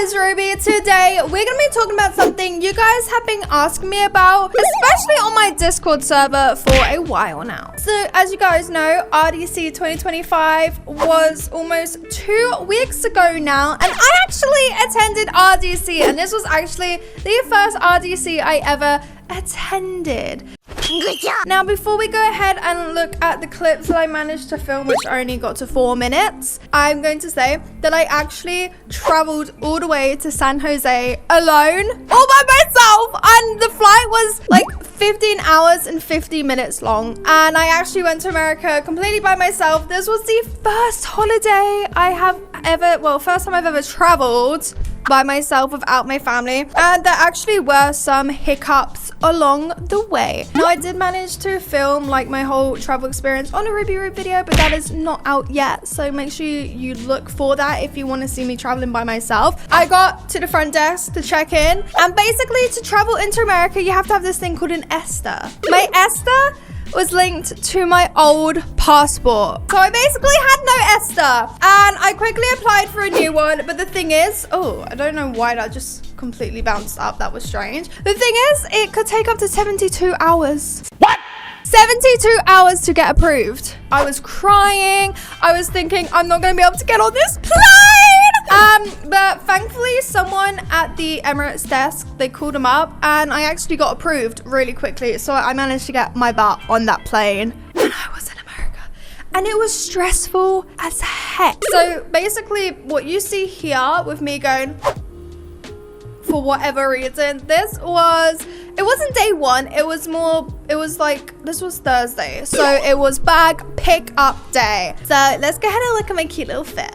guys, Ruby. Today we're gonna be talking about something you guys have been asking me about, especially on my Discord server for a while now. So as you guys know, RDC 2025 was almost 2 weeks ago now, and I actually attended RDC, and this was actually the first RDC I ever attended. Good job. Now, before we go ahead and look at the clips that I managed to film, which only got to 4 minutes, I'm going to say that I actually traveled all the way to San Jose alone, all by myself, and the flight was like 15 hours and 50 minutes long, and I actually went to America completely by myself. This was the first holiday I have ever, well, first time I've ever traveled by myself without my family, and there actually were some hiccups along the way. Now, I did manage to film like my whole travel experience on a Ruby Root video, but that is not out yet, so make sure you look for that if you want to see me traveling by myself. I got to the front desk to check in, and basically to travel into America you have to have this thing called an ESTA. My ESTA was linked to my old passport, so I basically had no ESTA, and I quickly applied for a new one. But the thing is, I don't know why that just completely bounced up. That was strange. The thing is, it could take up to 72 hours. What? 72 hours to get approved. I was crying. I was thinking, I'm not gonna be able to get on this plane. But thankfully someone at the Emirates desk, they called them up, and I actually got approved really quickly. So I managed to get my butt on that plane, and I was in America, and it was stressful as heck. So basically what you see here with me going, for whatever reason, it wasn't day one, this was Thursday, so it was bag pick up day. So let's go ahead and look at my cute little fit.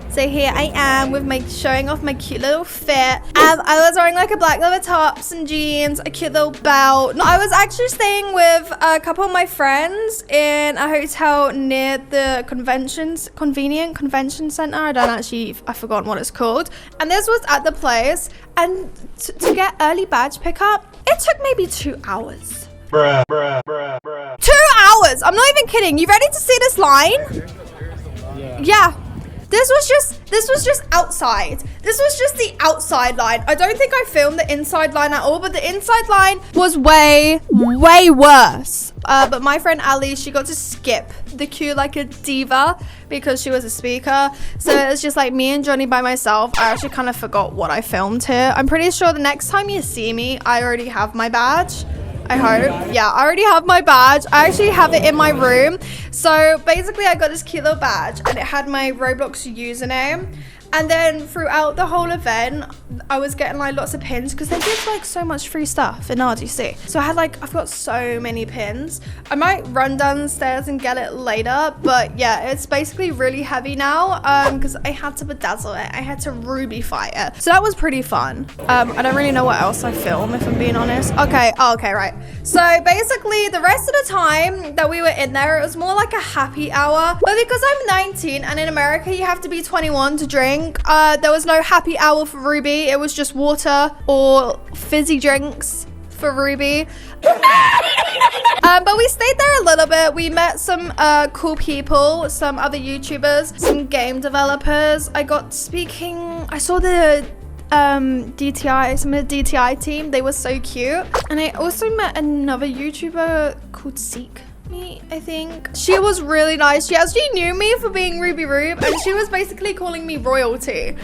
So here I am with showing off my cute little fit. I was wearing like a black leather top, some jeans, a cute little belt. No, I was actually staying with a couple of my friends in a hotel near the convenient convention center. I've forgotten what it's called. And this was at the place. And to get early badge pickup, it took maybe 2 hours. Bruh. 2 hours! I'm not even kidding. You ready to see this line? Yeah. This was just outside. This was just the outside line. I don't think I filmed the inside line at all, but the inside line was way worse. But my friend Ali, she got to skip the queue like a diva because she was a speaker. So it was just like me and Johnny by myself. I actually kind of forgot what I filmed here. I'm pretty sure the next time you see me, I already have my badge. I hope. Yeah, I already have my badge. I actually have it in my room. So basically I got this cute little badge, and it had my Roblox username. And then throughout the whole event, I was getting like lots of pins because they give like so much free stuff in RDC. So I've got so many pins. I might run downstairs and get it later, but yeah, it's basically really heavy now because I had to bedazzle it. I had to Rubyfy it. So that was pretty fun. I don't really know what else I film, if I'm being honest. Okay, right. So basically the rest of the time that we were in there, it was more like a happy hour. But because I'm 19 and in America you have to be 21 to drink, there was no happy hour for Ruby. It was just water or fizzy drinks for Ruby. But we stayed there a little bit. We met some cool people, some other YouTubers, some game developers. I saw the DTI, some of the DTI team. They were so cute. And I also met another YouTuber called Seek Me, I think. She was really nice. She actually knew me for being Ruby Rube, and she was basically calling me royalty.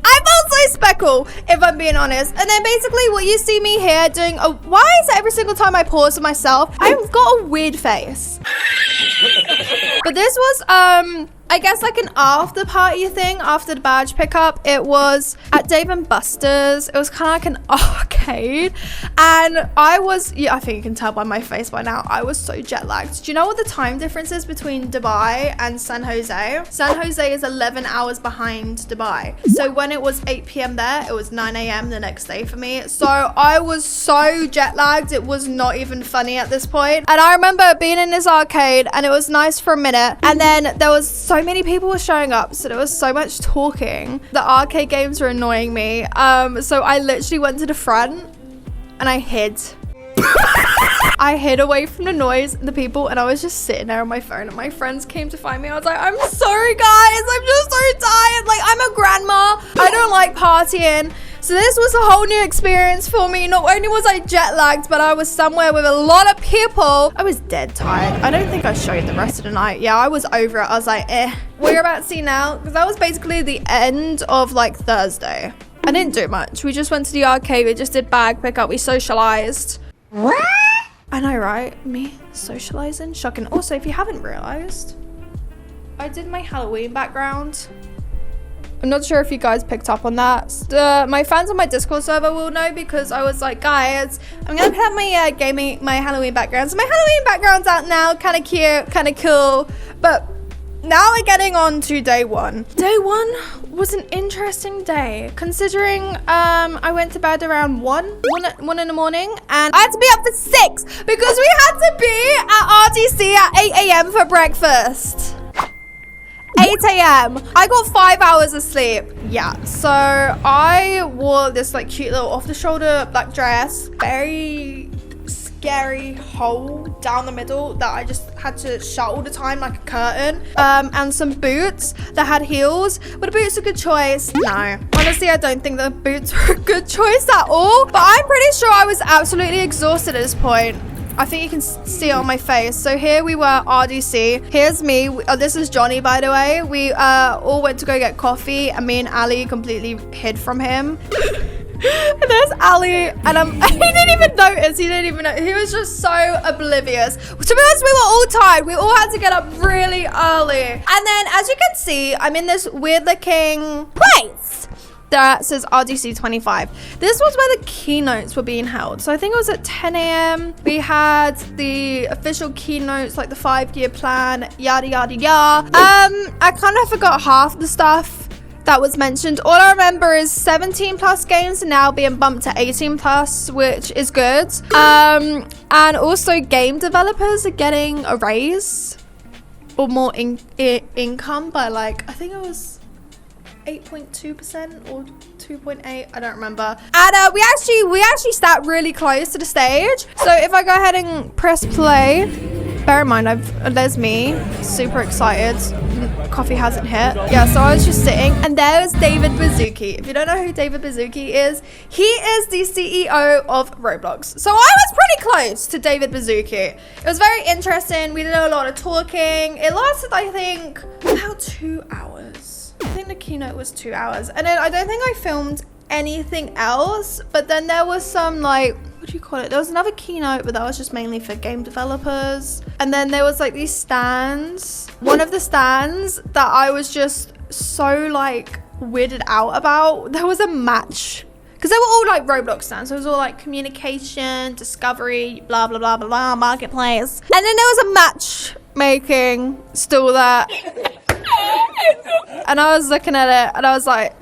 I felt so speckle, if I'm being honest. And then basically what you see me here doing, why is it every single time I pause for myself, I've got a weird face. But this was, I guess like an after party thing after the badge pickup. It was at Dave & Buster's. It was kind of like an arcade, and I think you can tell by my face by now, I was so jet lagged. Do you know what the time difference is between Dubai and San Jose? San Jose is 11 hours behind Dubai. So when it was 8 p.m. there, it was 9 a.m. the next day for me. So I was so jet lagged, it was not even funny at this point. And I remember being in this arcade, and it was nice for a minute, and then there was so many people were showing up, so there was so much talking. The arcade games were annoying me, so I literally went to the front and I hid. I hid away from the noise and the people, and I was just sitting there on my phone, and my friends came to find me. I was like, I'm sorry guys, I'm just so tired. Like, I'm a grandma. I don't like like partying. So this was a whole new experience for me. Not only was I jet lagged, but I was somewhere with a lot of people. I was dead tired. I don't think I showed the rest of the night. Yeah, I was over it. I was like, We're about to see now, because that was basically the end of like Thursday. I didn't do much. We just went to the arcade. We just did bag pickup. We socialized. What? I know, right? Me socializing? Shocking. Also, if you haven't realized, I did my Halloween background. I'm not sure if you guys picked up on that. My fans on my Discord server will know, because I was like, guys, I'm gonna put up my my Halloween background. So my Halloween background's out now, kind of cute, kind of cool. But now we're getting on to day one. Day one was an interesting day, considering I went to bed around 1 in the morning, and I had to be up for 6 because we had to be at RDC at 8 a.m. for breakfast. 8 a.m. I got 5 hours of sleep. Yeah, so I wore this like cute little off-the-shoulder black dress, very scary hole down the middle that I just had to shut all the time like a curtain, and some boots that had heels. Were the boots a good choice? No, honestly, I don't think the boots were a good choice at all, but I'm pretty sure I was absolutely exhausted at this point. I think you can see it on my face. So here we were, RDC. Here's me. This is Johnny, by the way. We all went to go get coffee, and me and Ali completely hid from him. And there's Ali, and he didn't even notice. He didn't even know. He was just so oblivious. To be honest, we were all tired. We all had to get up really early. And then, as you can see, I'm in this weird-looking place that says RDC 25. This was where the keynotes were being held. So I think it was at 10 a.m. We had the official keynotes, like the 5-year plan, yada, yada, yada. I kind of forgot half the stuff that was mentioned. All I remember is 17 plus games are now being bumped to 18 plus, which is good. And also game developers are getting a raise or more income by like, I think it was 8.2% or 2.8, I don't remember. And we actually sat really close to the stage. So if I go ahead and press play, bear in mind there's me, super excited. Coffee hasn't hit. Yeah, so I was just sitting, and there's David Baszucki. If you don't know who David Baszucki is, he is the CEO of Roblox. So I was pretty close to David Baszucki. It was very interesting. We did a lot of talking. It lasted, I think, about 2 hours. I think the keynote was 2 hours, and then I don't think I filmed anything else, but then there was some like, what do you call it? There was another keynote, but that was just mainly for game developers. And then there was like these stands. One of the stands that I was just so like weirded out about, there was a match. Because they were all like Roblox stands. So it was all like communication, discovery, blah, blah, blah, blah, blah, marketplace. And then there was a matchmaking still there. And I was looking at it, and I was like,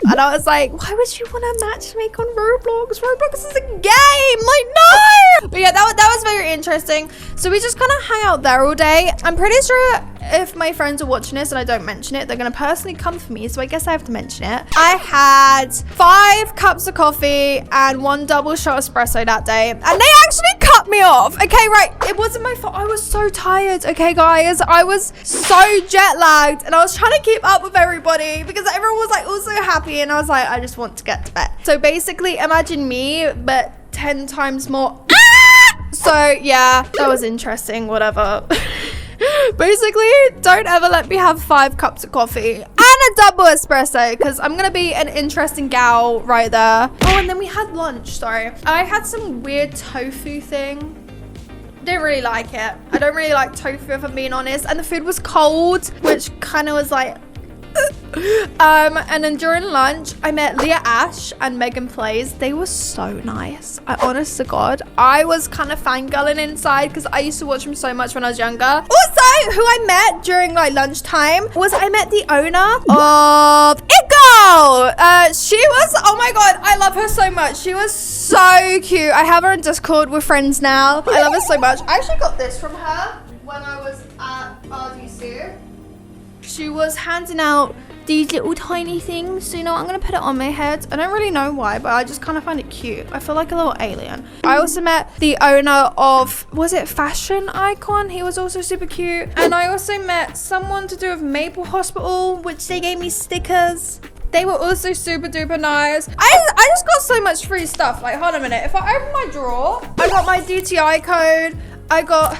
why would you want to matchmake on Roblox? Roblox is a game, like, no! But yeah, that was very interesting. So we just kind of hung out there all day. I'm pretty sure if my friends are watching this and I don't mention it, they're going to personally come for me. So I guess I have to mention it. I had 5 cups of coffee and 1 double shot espresso that day. And they actually cut me off. Okay, right. It wasn't my fault. I was so tired. Okay, guys. I was so jet lagged, and I was trying to keep up with everybody because everyone was like also happy. And I was like, I just want to get to bed. So basically, imagine me, but 10 times more. So yeah, that was interesting, whatever. Basically, don't ever let me have 5 cups of coffee and a double espresso, because I'm gonna be an interesting gal right there. Oh, and then we had lunch. Sorry, I had some weird tofu thing. Didn't really like it. I don't really like tofu, if I'm being honest, and the food was cold, which kind of was like and then during lunch, I met Leah Ash and Megan Plays. They were so nice. Honest to God, I was kind of fangirling inside because I used to watch them so much when I was younger. Also, who I met during like lunchtime was I met the owner of Iggo. She was, oh my God, I love her so much. She was so cute. I have her on Discord. We're friends now. I love her so much. I actually got this from her when I was at RDC. She was handing out these little tiny things. So, you know, I'm going to put it on my head. I don't really know why, but I just kind of find it cute. I feel like a little alien. I also met the owner of, was it Fashion Icon? He was also super cute. And I also met someone to do with Maple Hospital, which they gave me stickers. They were also super duper nice. I just got so much free stuff. Like, hold on a minute. If I open my drawer, I got my DTI code. I got,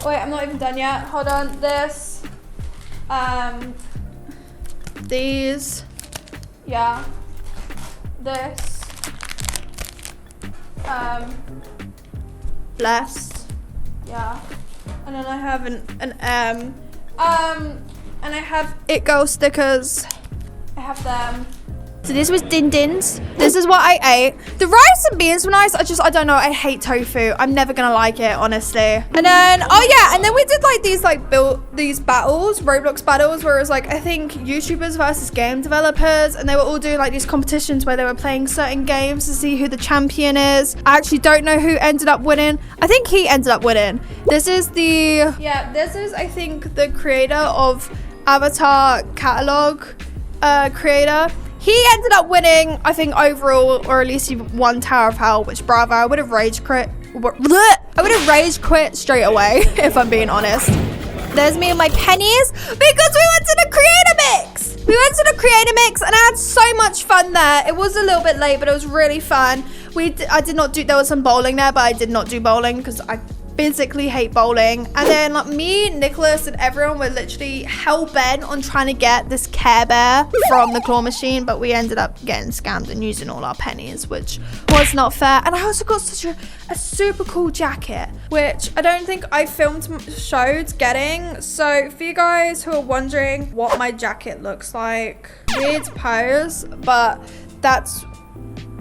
wait, I'm not even done yet. Hold on, this, these, yeah, this, blessed, yeah, and then I have an M, and I have It Girl stickers. I have them. So this was Din Din's. This is what I ate. The rice and beans were nice. I don't know. I hate tofu. I'm never gonna like it, honestly. And then, oh yeah, and then we did like these battles, Roblox battles, where it was like, I think YouTubers versus game developers, and they were all doing like these competitions where they were playing certain games to see who the champion is. I actually don't know who ended up winning. I think he ended up winning. This is I think the creator of Avatar catalog creator. He ended up winning, I think, overall, or at least he won Tower of Hell, which, bravo. I would have rage quit. I would have rage quit straight away, if I'm being honest. There's me and my pennies, because we went to the Creator Mix. We went to the Creator Mix, and I had so much fun there. It was a little bit late, but it was really fun. I did not do, there was some bowling there, but I did not do bowling, because I physically hate bowling. And then like me, Nicholas, and everyone were literally hell-bent on trying to get this Care Bear from the claw machine, but we ended up getting scammed and using all our pennies, which was not fair. And I also got such a super cool jacket, which I don't think I showed getting. So for you guys who are wondering what my jacket looks like, weird pose, but that's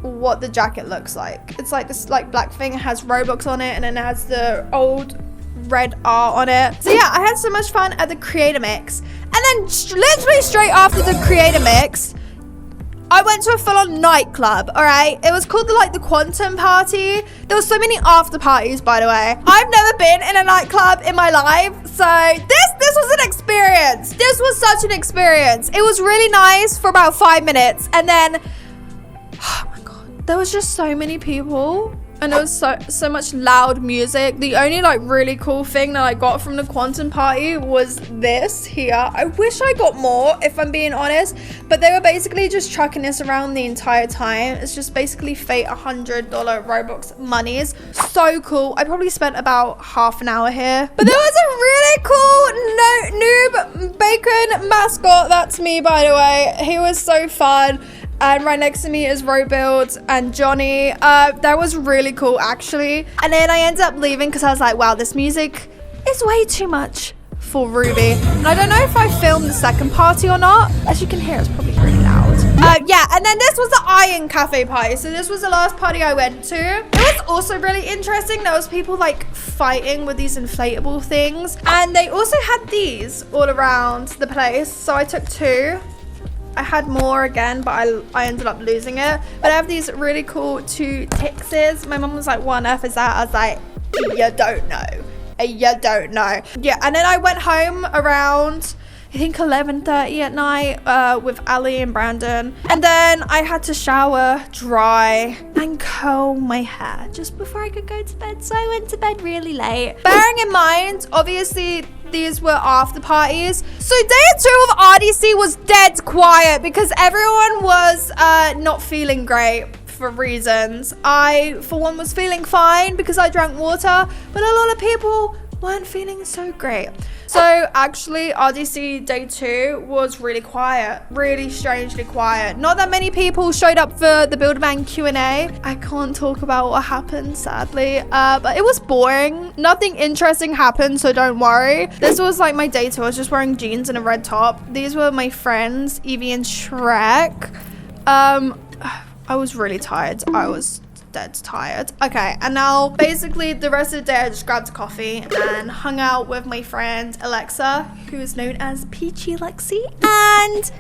what the jacket looks like. It's like this like black thing. It has Roblox on it, and then it has the old red R on it. So yeah, I had so much fun at the Creator Mix. And then literally straight after the Creator Mix, I went to a full-on nightclub, all right? It was called the Quantum Party. There were so many after parties, by the way. I've never been in a nightclub in my life, so this was an experience. This was such an experience. It was really nice for about 5 minutes, and then there was just so many people, and there was so much loud music. The only like really cool thing that I got from the Quantum Party was this here. I wish I got more, if I'm being honest, but they were basically just trucking this around the entire time. It's just basically fake $100 Robux monies. So cool. I probably spent about half an hour here, but there was a really cool noob bacon mascot. That's me, by the way. He was so fun. And right next to me is Robuild and Johnny. That was really cool, actually. And then I ended up leaving because I was like, wow, this music is way too much for Ruby. And I don't know if I filmed the second party or not. As you can hear, it's probably really loud. Yeah, and then this was the Iron Cafe party. So this was the last party I went to. It was also really interesting. There was people like fighting with these inflatable things. And they also had these all around the place. So I took 2. I had more again, but I ended up losing it. But I have these really cool 2 Tixes. My mum was like, what on earth is that? I was like, you don't know. You don't know. Yeah, and then I went home around, I think 11:30 at night with Ali and Brandon. And then I had to shower, dry, and curl my hair just before I could go to bed. So I went to bed really late. Bearing in mind, obviously, these were after parties. So day 2 of RDC was dead quiet because everyone was not feeling great for reasons. I, for one, was feeling fine because I drank water, but a lot of people weren't feeling so great. So actually RDC day 2 was really quiet, really strangely quiet. Not that many people showed up for the Build-A-Man Q&A. I can't talk about what happened, sadly, but it was boring. Nothing interesting happened, so don't worry. This was like my day 2. I was just wearing jeans and a red top. These were my friends, Evie and Shrek. I was really tired. I was dead tired. Okay, and now basically the rest of the day I just grabbed a coffee and hung out with my friend Alexa, who is known as Peachy Lexi, and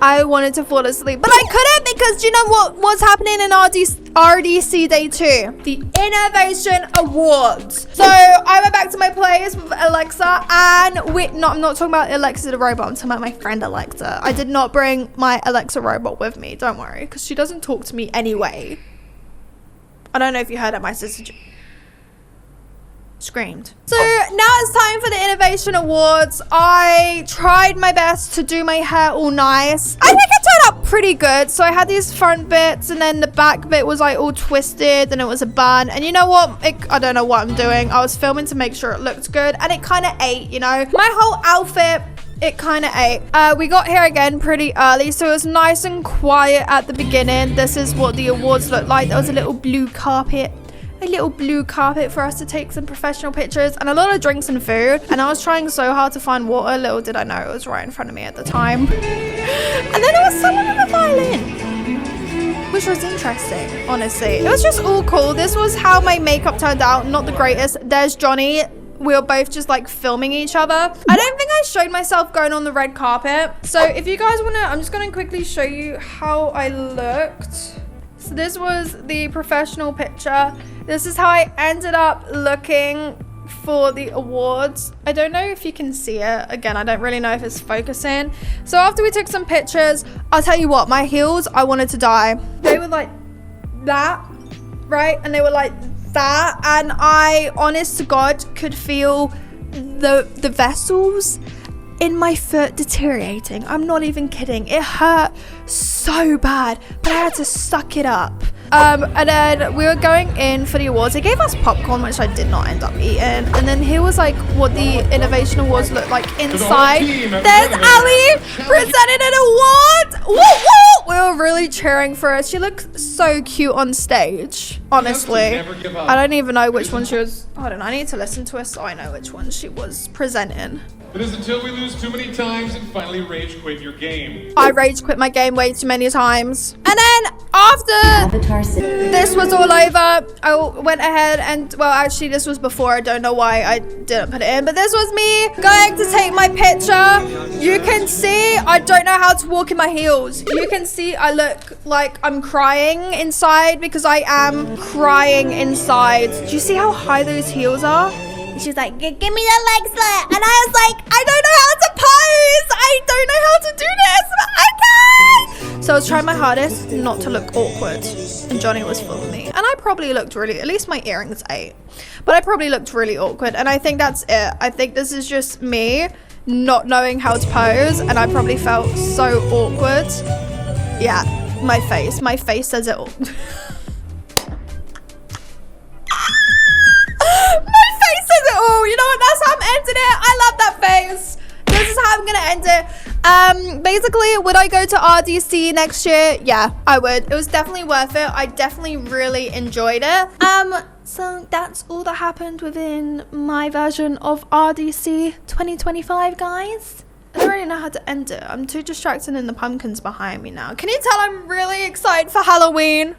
I wanted to fall asleep, but I couldn't because you know what was happening in RDC day 2? The Innovation Awards. So I went back to my place with Alexa, and I'm not talking about Alexa the robot, I'm talking about my friend Alexa. I did not bring my Alexa robot with me, don't worry, because she doesn't talk to me anyway. I don't know if you heard that, my sister screamed. So now it's time for the Innovation Awards. I tried my best to do my hair all nice. I think I turned out pretty good. So I had these front bits and then the back bit was like all twisted and it was a bun. And you know what? I don't know what I'm doing. I was filming to make sure it looked good and it kind of ate, you know. My whole outfit, it kind of ate. We got here again pretty early, so it was nice and quiet at the beginning. This is what the awards looked like. There was a little blue carpet. A little blue carpet for us to take some professional pictures and a lot of drinks and food. And I was trying so hard to find water. Little did I know it was right in front of me at the time. And then there was someone on the violin, which was interesting, honestly. It was just all cool. This was how my makeup turned out. Not the greatest. There's Johnny. We were both just like filming each other. I don't think I showed myself going on the red carpet. So if you guys want to, I'm just going to quickly show you how I looked. So this was the professional picture. This is how I ended up looking for the awards. I don't know if you can see it. Again, I don't really know if it's focusing. So after we took some pictures, I'll tell you what, my heels, I wanted to die. They were like that, right? And they were like that. And I, honest to God, could feel the vessels in my foot deteriorating. I'm not even kidding. It hurt so bad, but I had to suck it up. And then we were going in for the awards. They gave us popcorn, which I did not end up eating. And then here was like what the Innovation Awards looked like inside. There's Ali presenting an award. Woo, woo! We were really cheering for her. She looked so cute on stage, honestly. I don't even know which one she was. I don't know. I need to listen to her so I know which one she was presenting. It is until we lose too many times and finally rage quit your game. I rage quit my game way too many times. And then after this was all over, I went ahead and, well, actually this was before. I don't know why I didn't put it in, but this was me going to take my picture. You can see I don't know how to walk in my heels. You can see I look like I'm crying inside because I am crying inside. Do you see how high those heels are? She's like, give me the leg slap. And I was like, I don't know how to pose. I don't know how to do this, but I can. So I was trying my hardest not to look awkward. And Johnny was full of me. And I probably looked really, at least my earrings ate. But I probably looked really awkward. And I think that's it. I think this is just me not knowing how to pose. And I probably felt so awkward. Yeah, my face says it all. Oh, you know what? That's how I'm ending it. I love that face. This is how I'm gonna end it. Basically, would I go to RDC next year? Yeah, I would. It was definitely worth it. I definitely really enjoyed it. So that's all that happened within my version of RDC 2025, guys. I don't really know how to end it. I'm too distracted in the pumpkins behind me now. Can you tell I'm really excited for Halloween?